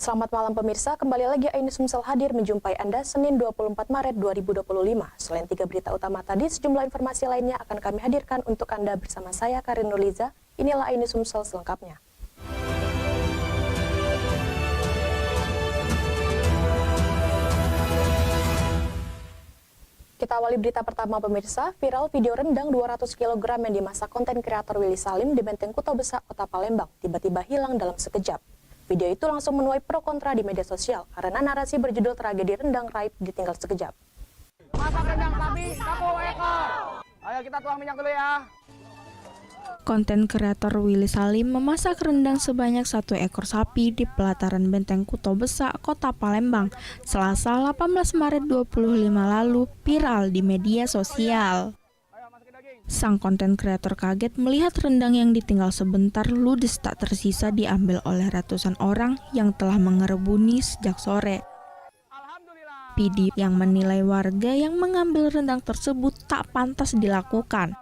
Selamat malam pemirsa, kembali lagi Aini Sumsel hadir menjumpai Anda Senin 24 Maret 2025. Selain 3 berita utama tadi, sejumlah informasi lainnya akan kami hadirkan untuk Anda bersama saya Karin Nurliza. Inilah Aini Sumsel selengkapnya. Kita awali berita pertama pemirsa, viral video rendang 200 kg yang dimasak konten kreator Willy Salim di Benteng Kuto Besak, Kota Palembang, tiba-tiba hilang dalam sekejap. Video itu langsung menuai pro kontra di media sosial karena narasi berjudul tragedi rendang raib ditinggal sekejap. Masak rendang sapi 1 ekor. Ayo kita tuang minyak dulu ya. Konten kreator Willy Salim memasak rendang sebanyak 1 ekor sapi di pelataran Benteng Kuto Besak, Kota Palembang, Selasa 18 Maret 25 lalu viral di media sosial. Sang konten kreator kaget melihat rendang yang ditinggal sebentar ludes tak tersisa diambil oleh ratusan orang yang telah mengerebuni sejak sore. Video yang menilai warga yang mengambil rendang tersebut tak pantas dilakukan.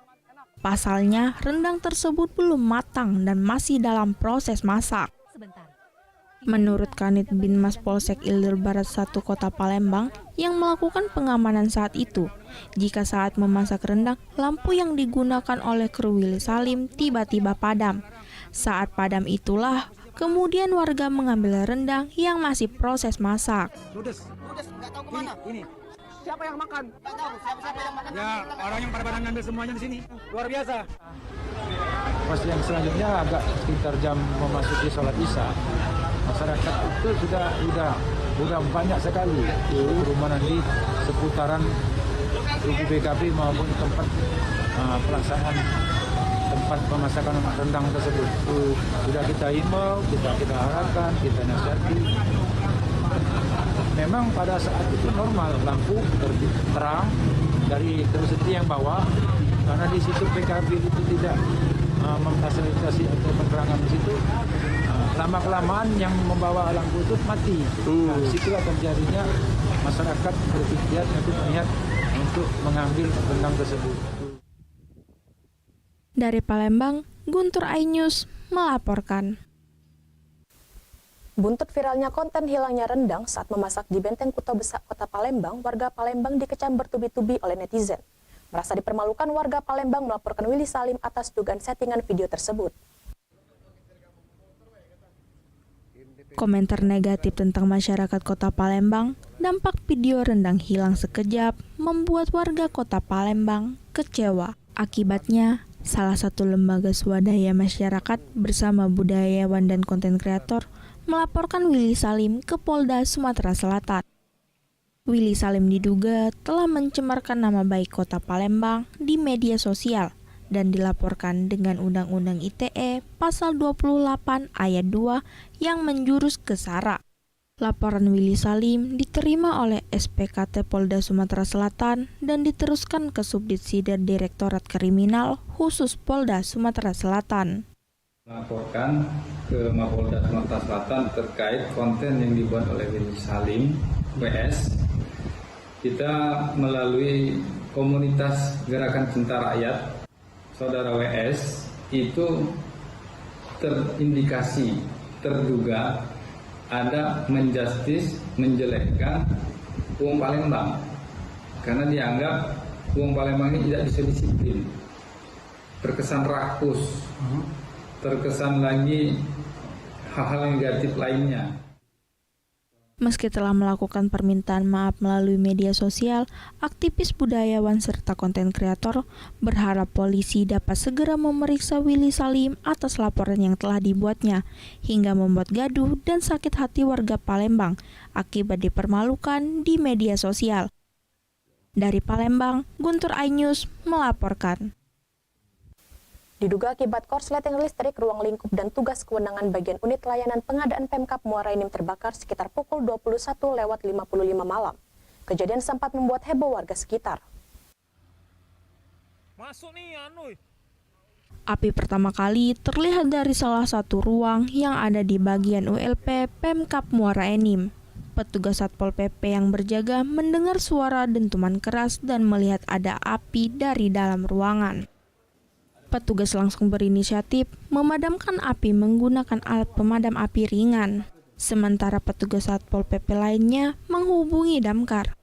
Pasalnya, rendang tersebut belum matang dan masih dalam proses masak. Menurut Kanit Binmas Polsek Ilir Barat 1 Kota Palembang yang melakukan pengamanan saat itu, jika saat memasak rendang, lampu yang digunakan oleh kru Willy Salim tiba-tiba padam. Saat padam itulah, kemudian warga mengambil rendang yang masih proses masak. Ludes, nggak tahu kemana. Ini. Siapa yang makan? Nggak tahu, siapa yang makan. Ya, orang yang pada badan ngambil semuanya di sini. Luar biasa. Pas yang selanjutnya agak sekitar jam memasuki sholat isya, masyarakat itu sudah banyak sekali kerumunan di seputaran Tugu BKP maupun tempat pelaksanaan tempat pemasakan rendang tersebut. Sudah kita himbau, kita harapkan, kita nasihati. Memang pada saat itu normal, lampu terang dari teruseti yang bawah, karena di situ PKB itu tidak memfasilitasi atau penerangan di situ. Lama-kelamaan yang membawa lampu itu mati. Nah, disitulah terjadinya masyarakat berpikir untuk melihat untuk mengambil rendang tersebut. Dari Palembang, Guntur iNews melaporkan. Buntut viralnya konten hilangnya rendang saat memasak di Benteng Kuto Besak, Kota Palembang, warga Palembang dikecam bertubi-tubi oleh netizen. Merasa dipermalukan, warga Palembang melaporkan Willy Salim atas dugaan settingan video tersebut. Komentar negatif tentang masyarakat Kota Palembang, dampak video rendang hilang sekejap membuat warga Kota Palembang kecewa. Akibatnya, salah satu lembaga swadaya masyarakat bersama budayawan dan konten kreator melaporkan Willy Salim ke Polda Sumatera Selatan. Willy Salim diduga telah mencemarkan nama baik Kota Palembang di media sosial dan dilaporkan dengan Undang-Undang ITE Pasal 28 Ayat 2 yang menjurus ke SARA. Laporan Willy Salim diterima oleh SPKT Polda Sumatera Selatan dan diteruskan ke Subdit Sider Direktorat Kriminal Khusus Polda Sumatera Selatan. Melaporkan ke Mapolda Sumatera Selatan terkait konten yang dibuat oleh Willy Salim WS. Kita melalui komunitas Gerakan Cinta Rakyat, Saudara WS itu terindikasi, terduga ada menjelekkan Wong Palembang karena dianggap Wong Palembang ini tidak bisa disiplin, terkesan rakus, terkesan lagi hal-hal negatif lainnya. Meski telah melakukan permintaan maaf melalui media sosial, aktivis budayawan serta konten kreator berharap polisi dapat segera memeriksa Willy Salim atas laporan yang telah dibuatnya, hingga membuat gaduh dan sakit hati warga Palembang akibat dipermalukan di media sosial. Dari Palembang, Guntur iNews melaporkan. Diduga akibat korsleting listrik, ruang lingkup dan tugas kewenangan bagian unit layanan pengadaan Pemkab Muara Enim terbakar sekitar pukul 21.55 malam. Kejadian sempat membuat heboh warga sekitar. Api pertama kali terlihat dari salah satu ruang yang ada di bagian ULP Pemkab Muara Enim. Petugas Satpol PP yang berjaga mendengar suara dentuman keras dan melihat ada api dari dalam ruangan. Petugas langsung berinisiatif memadamkan api menggunakan alat pemadam api ringan. Sementara petugas Satpol PP lainnya menghubungi damkar.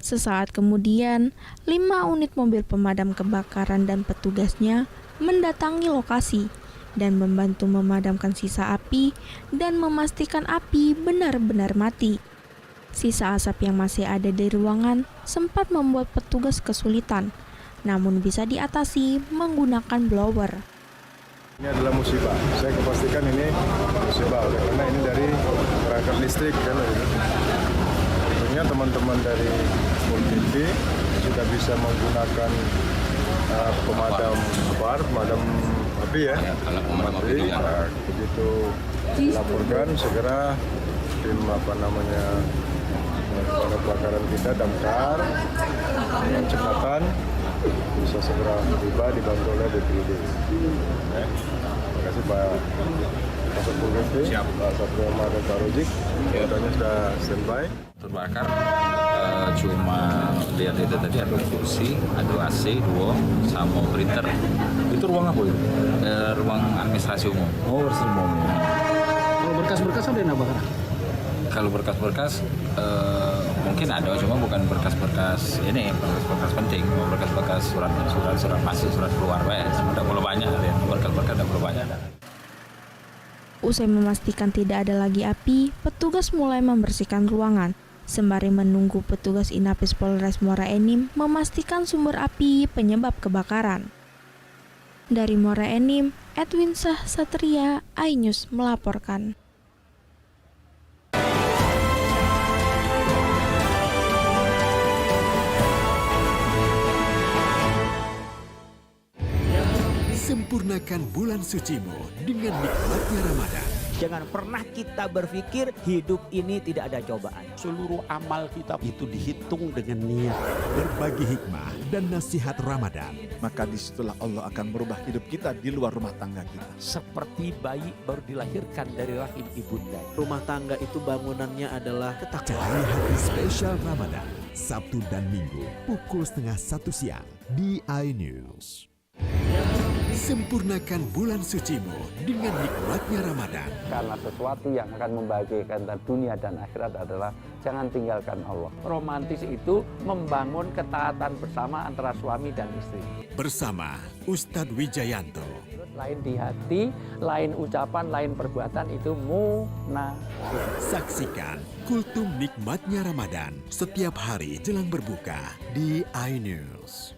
Sesaat kemudian, 5 unit mobil pemadam kebakaran dan petugasnya mendatangi lokasi dan membantu memadamkan sisa api dan memastikan api benar-benar mati. Sisa asap yang masih ada di ruangan sempat membuat petugas kesulitan, namun bisa diatasi menggunakan blower. Ini adalah musibah. Saya pastikan ini musibah karena ini dari perangkat listrik kan. Tentunya teman-teman dari Polisi sudah bisa menggunakan pemadam api ya. Begitu laporkan segera tim kebakaran kita damkar dengan cepatan bisa segera tiba dibantu oleh BPD. Terima kasih Pak Satpol PP, Pak Satpol dan Pak Rozik. Motornya sudah standby. Terbakar cuma lihat itu tadi ada kursi, ada AC, 2 sama printer. Itu ruang apa itu? Ruang administrasi umum. Oh, bersih umum. Kalau berkas-berkas ada yang bakar? Kalau berkas-berkas mungkin ada, cuma bukan berkas-berkas ini, berkas penting, berkas-berkas surat masuk, surat keluar, tidak perlu banyak, berkas-berkas tidak perlu banyak. Usai memastikan tidak ada lagi api, petugas mulai membersihkan ruangan, sembari menunggu petugas Inapis Polres Muara Enim memastikan sumber api penyebab kebakaran. Dari Muara Enim, Edwin Satria, iNews melaporkan. Sempurnakan bulan sucimu dengan nikmatnya Ramadan. Jangan pernah kita berpikir hidup ini tidak ada cobaan. Seluruh amal kita itu dihitung dengan niat. Berbagi hikmah dan nasihat Ramadan. Maka disitulah Allah akan merubah hidup kita di luar rumah tangga kita. Seperti bayi baru dilahirkan dari rahim ibunda. Rumah tangga itu bangunannya adalah ketakwaan. Cari hati spesial Ramadan, Sabtu dan Minggu, pukul 12:30 siang di iNews. Sempurnakan bulan sucimu dengan nikmatnya Ramadan. Karena sesuatu yang akan membahagiakan dunia dan akhirat adalah jangan tinggalkan Allah. Romantis itu membangun ketaatan bersama antara suami dan istri. Bersama Ustadz Wijayanto. Lain di hati, lain ucapan, lain perbuatan itu munafik. Saksikan Kultum Nikmatnya Ramadan setiap hari jelang berbuka di iNews.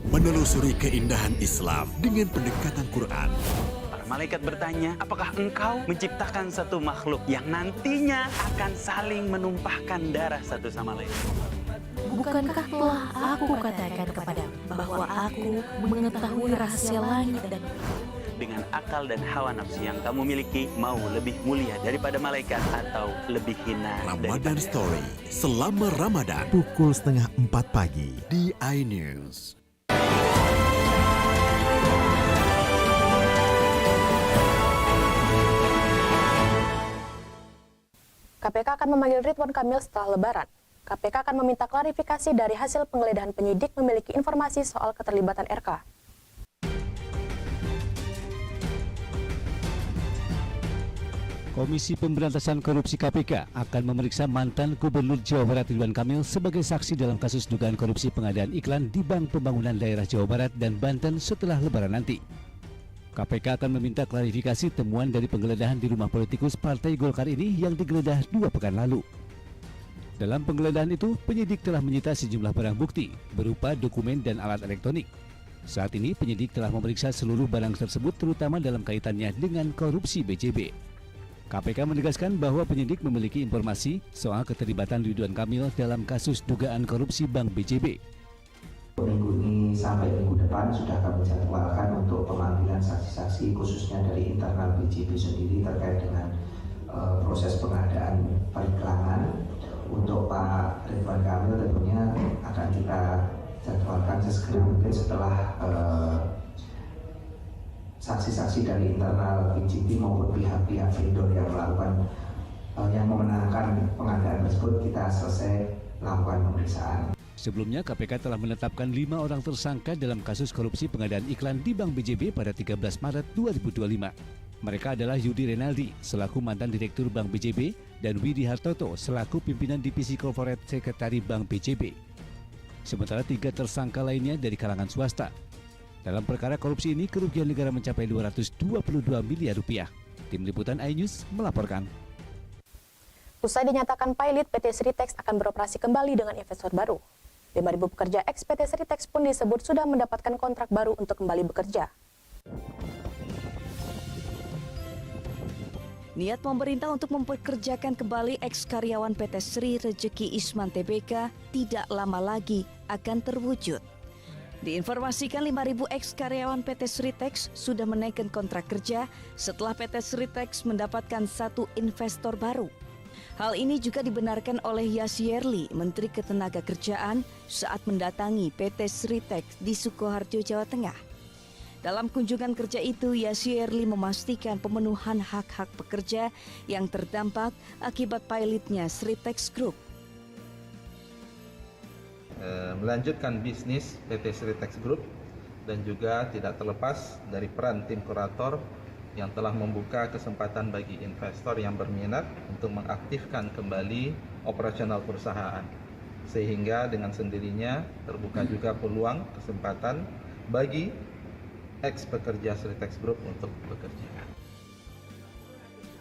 Menelusuri keindahan Islam dengan pendekatan Quran. Para malaikat bertanya, apakah engkau menciptakan satu makhluk yang nantinya akan saling menumpahkan darah satu sama lain? Bukankah telah aku katakan kepadamu bahwa aku mengetahui rahasia langit dan dengan akal dan hawa nafsu yang kamu miliki, mau lebih mulia daripada malaikat atau lebih hina Ramadan Story selama Ramadan pukul 3:30 pagi di iNews. KPK akan memanggil Ridwan Kamil setelah Lebaran. KPK akan meminta klarifikasi dari hasil penggeledahan penyidik memiliki informasi soal keterlibatan RK. Komisi Pemberantasan Korupsi KPK akan memeriksa mantan Gubernur Jawa Barat Ridwan Kamil sebagai saksi dalam kasus dugaan korupsi pengadaan iklan di Bank Pembangunan Daerah Jawa Barat dan Banten setelah Lebaran nanti. KPK akan meminta klarifikasi temuan dari penggeledahan di rumah politikus Partai Golkar ini yang digeledah 2 pekan lalu. Dalam penggeledahan itu, penyidik telah menyita sejumlah barang bukti berupa dokumen dan alat elektronik. Saat ini penyidik telah memeriksa seluruh barang tersebut terutama dalam kaitannya dengan korupsi BCB. KPK menegaskan bahwa penyidik memiliki informasi soal keterlibatan Ridwan Kamil dalam kasus dugaan korupsi Bank BCB. Minggu ini sampai minggu depan sudah kami jadwalkan untuk pemanggilan saksi-saksi khususnya dari internal BCB sendiri terkait dengan proses pengadaan periklangan. Untuk Pak Ridwan Kamil tentunya akan kita jadwalkan sesegera mungkin setelah saksi-saksi dari internal BCB maupun pihak-pihak vendor yang melakukan yang memenangkan pengadaan tersebut kita selesai lakukan pemeriksaan. Sebelumnya KPK telah menetapkan 5 orang tersangka dalam kasus korupsi pengadaan iklan di Bank BJB pada 13 Maret 2025. Mereka adalah Yudi Renaldi selaku mantan Direktur Bank BJB dan Widi Hartoto selaku pimpinan Divisi Corporate Sekretari Bank BJB. Sementara 3 tersangka lainnya dari kalangan swasta. Dalam perkara korupsi ini kerugian negara mencapai 222 miliar rupiah. Tim Liputan iNews melaporkan. Usai dinyatakan pilot, PT Sritex akan beroperasi kembali dengan investor baru. 5.000 pekerja ex PT Sritex pun disebut sudah mendapatkan kontrak baru untuk kembali bekerja. Niat pemerintah untuk mempekerjakan kembali ex-karyawan PT Sri Rejeki Isman Tbk tidak lama lagi akan terwujud. Diinformasikan 5.000 ex-karyawan PT Sritex sudah menaikkan kontrak kerja setelah PT Sritex mendapatkan 1 investor baru. Hal ini juga dibenarkan oleh Yasierli, Menteri Ketenagakerjaan saat mendatangi PT Sritex di Sukoharjo, Jawa Tengah. Dalam kunjungan kerja itu, Yasierli memastikan pemenuhan hak-hak pekerja yang terdampak akibat pilotnya Sritex Group. Melanjutkan bisnis PT Sritex Group dan juga tidak terlepas dari peran tim kurator yang telah membuka kesempatan bagi investor yang berminat untuk mengaktifkan kembali operasional perusahaan, sehingga dengan sendirinya terbuka juga peluang kesempatan bagi ex pekerja Sritex Group untuk bekerja.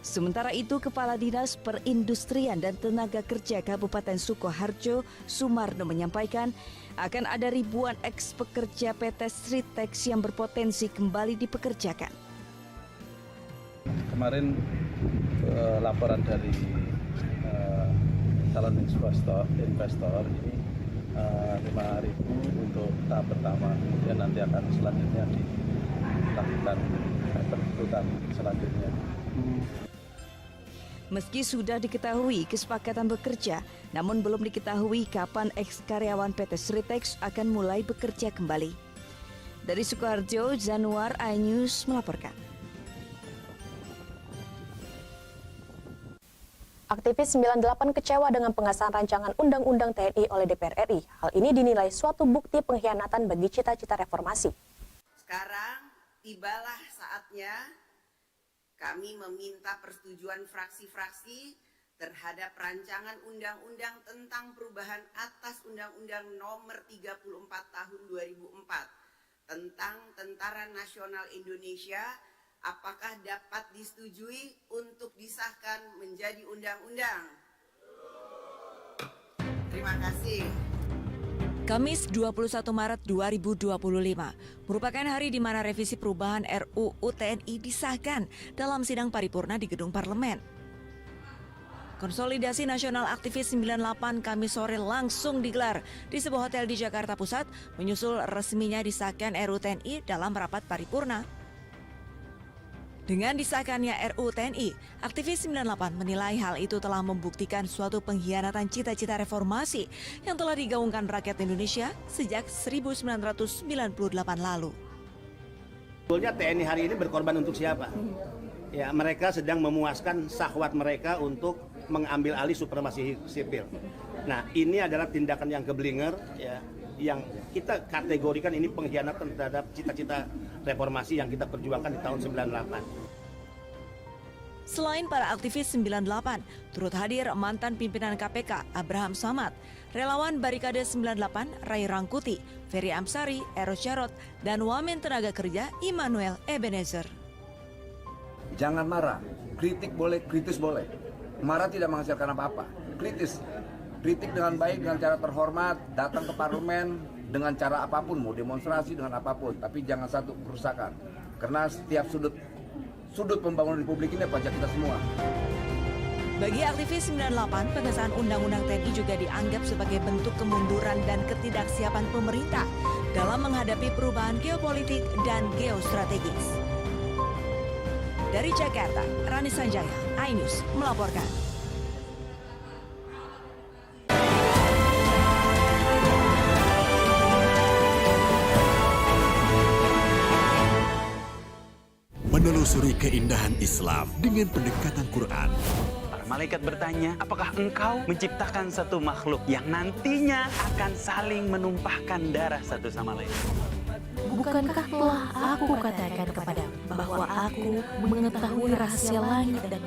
Sementara itu, Kepala Dinas Perindustrian dan Tenaga Kerja Kabupaten Sukoharjo, Sumarno menyampaikan akan ada ribuan ex pekerja PT Sritex yang berpotensi kembali dipekerjakan. Kemarin laporan dari calon investor ini 5.000 untuk tahap pertama, kemudian nanti akan selanjutnya dilakukan perekrutan selanjutnya. Meski sudah diketahui kesepakatan bekerja, namun belum diketahui kapan ex-karyawan PT Sritex akan mulai bekerja kembali. Dari Sukoharjo, Januar, iNews melaporkan. Aktivis 98 kecewa dengan pengesahan rancangan Undang-Undang TNI oleh DPR RI. Hal ini dinilai suatu bukti pengkhianatan bagi cita-cita reformasi. Sekarang tibalah saatnya kami meminta persetujuan fraksi-fraksi terhadap rancangan undang-undang tentang perubahan atas Undang-Undang Nomor 34 Tahun 2004 tentang Tentara Nasional Indonesia. Apakah dapat disetujui untuk disahkan menjadi undang-undang? Terima kasih. Kamis 21 Maret 2025 merupakan hari di mana revisi perubahan RUU TNI disahkan dalam sidang paripurna di Gedung Parlemen. Konsolidasi Nasional Aktivis 98 Kamis sore langsung digelar di sebuah hotel di Jakarta Pusat menyusul resminya disahkan RUU TNI dalam rapat paripurna. Dengan disahkannya RUU TNI, aktivis 98 menilai hal itu telah membuktikan suatu pengkhianatan cita-cita reformasi yang telah digaungkan rakyat Indonesia sejak 1998 lalu. Sebetulnya TNI hari ini berkorban untuk siapa? Ya, mereka sedang memuaskan syahwat mereka untuk mengambil alih supremasi sipil. Nah, ini adalah tindakan yang keblinger, ya, yang kita kategorikan ini pengkhianatan terhadap cita-cita reformasi yang kita perjuangkan di tahun 98. Selain para aktivis 98, turut hadir mantan pimpinan KPK Abraham Samad, relawan Barikade 98 Ray Rangkuti, Ferry Amsari, Eros Jarot, dan Wamen Tenaga Kerja Immanuel Ebenezer. Jangan marah, kritik boleh, kritis boleh. Marah tidak menghasilkan apa-apa, kritis. Kritik dengan baik, dengan cara terhormat, datang ke parlemen dengan cara apapun, mau demonstrasi dengan apapun, tapi jangan satu kerusakan. Karena setiap sudut pembangunan Republik ini pajak kita semua. Bagi aktivis 98, pengesahan Undang-Undang TNI juga dianggap sebagai bentuk kemunduran dan ketidaksiapan pemerintah dalam menghadapi perubahan geopolitik dan geostrategis. Dari Jakarta, Rani Sanjaya, iNews melaporkan. Menelusuri keindahan Islam dengan pendekatan Quran. Para malaikat bertanya, apakah engkau menciptakan satu makhluk yang nantinya akan saling menumpahkan darah satu sama lain? Bukankah telah aku katakan kepadamu bahwa aku mengetahui rahasia langit dan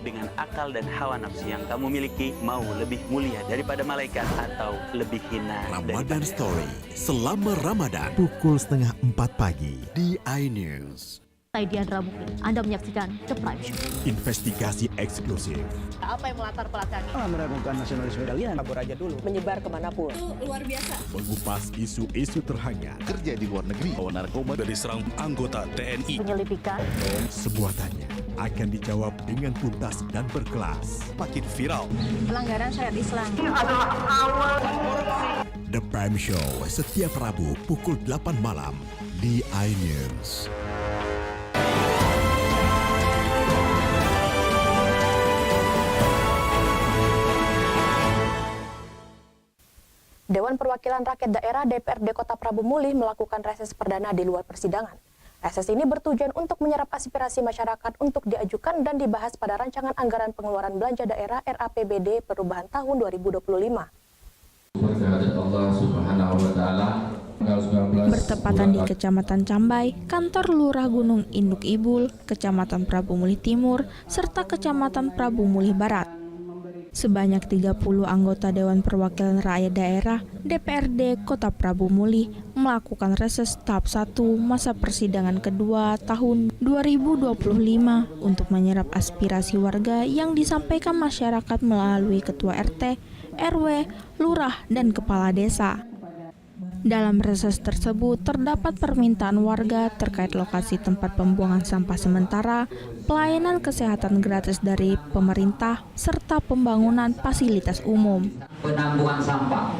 dengan akal dan hawa nafsu yang kamu miliki, mau lebih mulia daripada malaikat atau lebih hina Ramadan Story selama Ramadan pukul 3:30 pagi di iNews. Saya Diandra Mukti. Anda menyaksikan The Prime Show. Investigasi eksklusif. Apa yang melatar belakangi? Meragukan nasionalisme kalian. Kabur aja dulu. Menyebar kemanapun. Itu luar biasa. Mengupas isu-isu terhangat. Kerja di luar negeri, bawa narkoba dari serang anggota TNI. Penyelidikan. Semua tanya akan dijawab dengan tuntas dan berkelas. Makin viral. Pelanggaran syariat Islam. Ini adalah awal korupsi. The Prime Show setiap Rabu pukul 8 malam di iNews. Dewan Perwakilan Rakyat Daerah DPRD Kota Prabu Mulih melakukan reses perdana di luar persidangan. Reses ini bertujuan untuk menyerap aspirasi masyarakat untuk diajukan dan dibahas pada rancangan anggaran pengeluaran belanja daerah RAPBD perubahan tahun 2025. Bertepatan di Kecamatan Cambai, kantor Lurah Gunung Induk Ibul, Kecamatan Prabu Mulih Timur, serta Kecamatan Prabu Mulih Barat. Sebanyak 30 anggota Dewan Perwakilan Rakyat Daerah DPRD Kota Prabu Mulih melakukan reses tahap 1 masa persidangan kedua tahun 2025 untuk menyerap aspirasi warga yang disampaikan masyarakat melalui Ketua RT, RW, Lurah, dan Kepala Desa. Dalam reses tersebut terdapat permintaan warga terkait lokasi tempat pembuangan sampah sementara, pelayanan kesehatan gratis dari pemerintah, serta pembangunan fasilitas umum. Penampungan sampah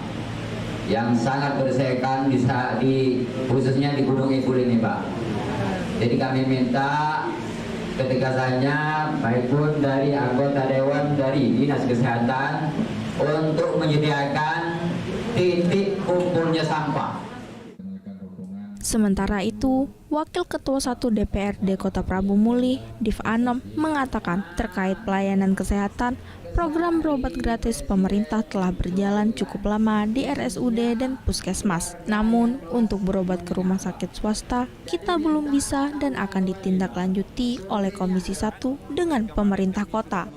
yang sangat berserakan khususnya di Gunung Ibul ini, Pak. Jadi kami minta ketegasannya baik pun dari anggota dewan dari Dinas Kesehatan untuk menyediakan titik kumpulnya sampah. Sementara itu, Wakil Ketua 1 DPRD Kota Prabu Mulih, Div Anom, mengatakan terkait pelayanan kesehatan, program berobat gratis pemerintah telah berjalan cukup lama di RSUD dan Puskesmas. Namun, untuk berobat ke rumah sakit swasta, kita belum bisa dan akan ditindaklanjuti oleh Komisi 1 dengan pemerintah kota.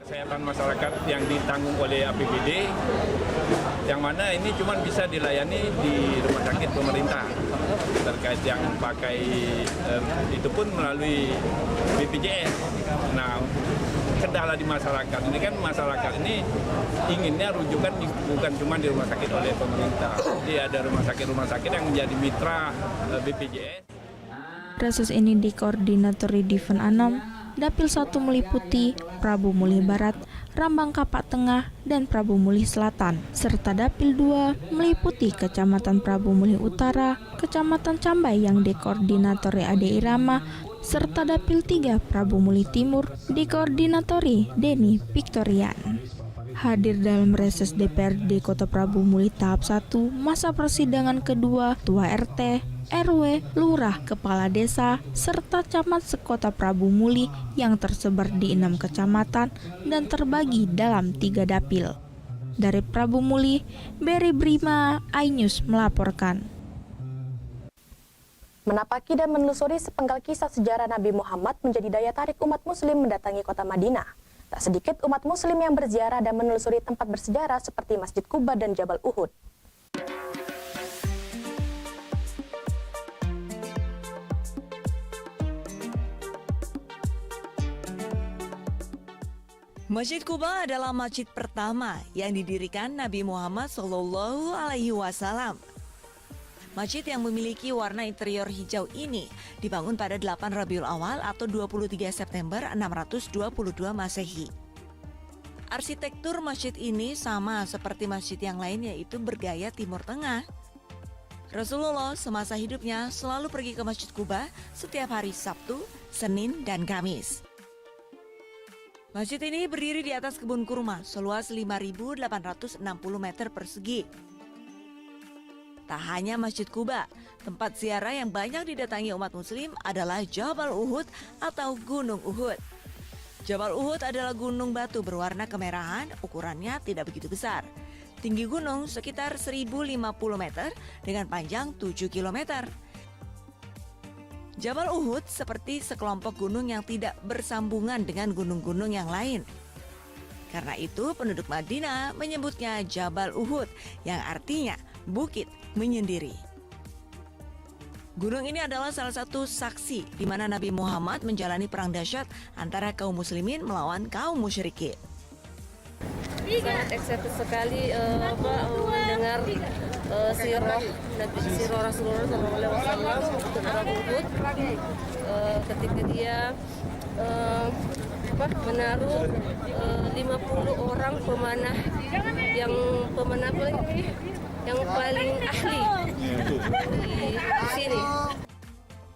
Kesehatan masyarakat yang ditanggung oleh APBD, yang mana ini cuma bisa dilayani di rumah sakit pemerintah. Terkait yang pakai itu pun melalui BPJS. Nah, kendala di masyarakat ini kan masyarakat ini inginnya rujukan bukan cuma di rumah sakit oleh pemerintah. Jadi ada rumah sakit yang menjadi mitra BPJS. Reses ini dikoordinatori Diven Anom, Dapil 1 meliputi Prabu Mulih Barat, Rambang Kapak Tengah, dan Prabu Mulih Selatan, serta Dapil 2 meliputi Kecamatan Prabu Mulih Utara, Kecamatan Cambai yang dikoordinatori Ade Irama, serta Dapil 3 Prabu Mulih Timur dikoordinatori Denny Victorian. Hadir dalam reses DPRD Kota Prabu Mulih tahap 1 masa persidangan kedua Ketua RT, RW, Lurah, Kepala Desa, serta camat sekota Prabu Mulih yang tersebar di 6 kecamatan dan terbagi dalam 3 dapil. Dari Prabu Mulih, Berry Brima, iNews melaporkan. Menapaki dan menelusuri sepenggal kisah sejarah Nabi Muhammad menjadi daya tarik umat muslim mendatangi kota Madinah. Tak sedikit umat muslim yang berziarah dan menelusuri tempat bersejarah seperti Masjid Quba dan Jabal Uhud. Masjid Quba adalah masjid pertama yang didirikan Nabi Muhammad SAW. Masjid yang memiliki warna interior hijau ini dibangun pada 8 Rabiul Awal atau 23 September 622 Masehi. Arsitektur masjid ini sama seperti masjid yang lain, yaitu bergaya Timur Tengah. Rasulullah semasa hidupnya selalu pergi ke Masjid Quba setiap hari Sabtu, Senin, dan Kamis. Masjid ini berdiri di atas kebun kurma seluas 5.860 meter persegi. Tak hanya Masjid Quba, tempat ziarah yang banyak didatangi umat muslim adalah Jabal Uhud atau Gunung Uhud. Jabal Uhud adalah gunung batu berwarna kemerahan, ukurannya tidak begitu besar. Tinggi gunung sekitar 1.050 meter dengan panjang 7 km. Jabal Uhud seperti sekelompok gunung yang tidak bersambungan dengan gunung-gunung yang lain. Karena itu penduduk Madinah menyebutnya Jabal Uhud yang artinya bukit menyendiri. Gunung ini adalah salah satu saksi di mana Nabi Muhammad menjalani perang dahsyat antara kaum muslimin melawan kaum musyrikin. Sangat excited sekali mendengar sirah Rasulullah SAW tentang Uhud ketika dia menaruh 50 orang pemanah yang paling ahli di sini.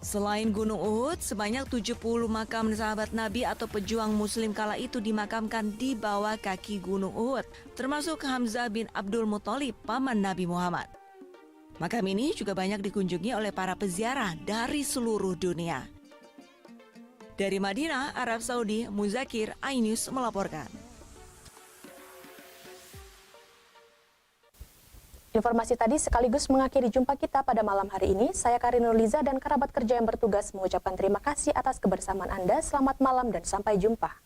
Selain Gunung Uhud, sebanyak 70 makam sahabat Nabi atau pejuang muslim kala itu dimakamkan di bawah kaki Gunung Uhud, termasuk Hamzah bin Abdul Muthalib, paman Nabi Muhammad. Makam ini juga banyak dikunjungi oleh para peziarah dari seluruh dunia. Dari Madinah, Arab Saudi, Muzakir, iNews melaporkan. Informasi tadi sekaligus mengakhiri jumpa kita pada malam hari ini. Saya Karin Nurliza dan kerabat kerja yang bertugas mengucapkan terima kasih atas kebersamaan Anda. Selamat malam dan sampai jumpa.